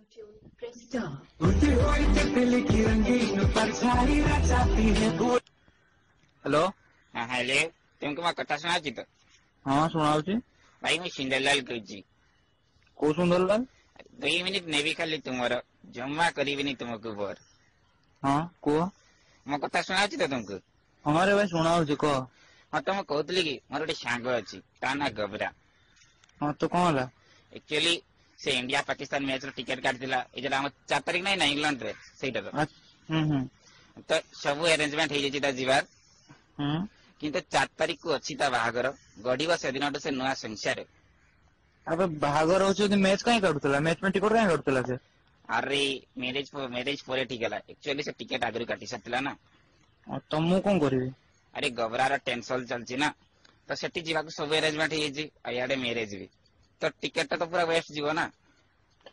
Hello. हाँ hello तुमको मैं कथा सुना तो हाँ शुणाऊँ भाई मुझे सुंदरलाल कहूँ को सुंदरलाल 2 मिनिट नेबी खाली तुमर जमा करी तुमको बर हाँ को मो कथा सुना तो तुमको हमारे भाई शुणाऊँ कह हाँ तो कहली कि मोर गोटे सांग अच्छी ता ना गबरा हाँ तो कौन है एक्चुअली से इंडिया पाकिस्तान मैच रो टिकट काटिला ए जरा हम 4 तारिख नहीं ना इंग्लैंड रे सेटा रो तो सब अरेंजमेंट हो जाई ता जीवार किंतु 4 तारिख को अच्छी ता बाहागर गडीवा से दिन से नुआ संसार अबे बाहागर होची मैच कहीं काटुतला मैच में टिकट कहीं काटुतला से अरे मैरिज पर टिकला एक्चुअली से टिकट आगु काटी सारला ना तो मु कौन करिवि अरे गबरार टेंशन चलची ना तो सेठी जीवा को सब अरेंजमेंट हो याडे मैरिज भी तो टिकट तो पूरा वेस्ट जीवो ना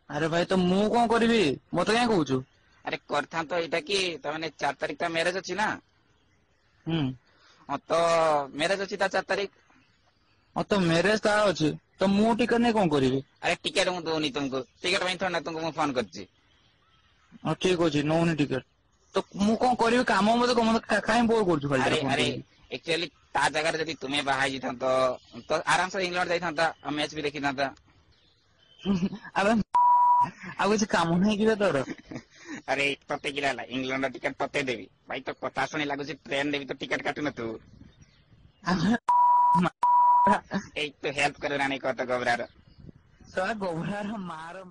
अरे भाई तो मु कौन करिवि मते क्या कहूछु अरे करथा तो एटा कि तमने 4 तारिख ता मैरिज अछि ना तो मैरिज अछि ता 4 तारिख तो मैरिज ता अछि तो मु टिकट नहीं कौन करिवि अरे टिकट मु दोनी तुमको टिकट में थोड़ा तुमको मु फोन करछि ठीक अछि नौनी टिकट तो मु कौन करिवि काम मते काहे बोल करछु खाली अरे फोन अरे करिवि एक्चुअली ता जगह जदी तुम्हें बाहाई जिता तो आराम से इंग्लैंड जाइथा मैच भी देखी था अबे अब कुछ काम नहीं किया तोर अरे तते गिराला इंग्लैंड टिकट तते देवी भाई तो कथा सुनी लागु ट्रेन देवी तो टिकट काटू न तू एक तो हेल्प करे रानी कहत गबरार सब गोबरार मार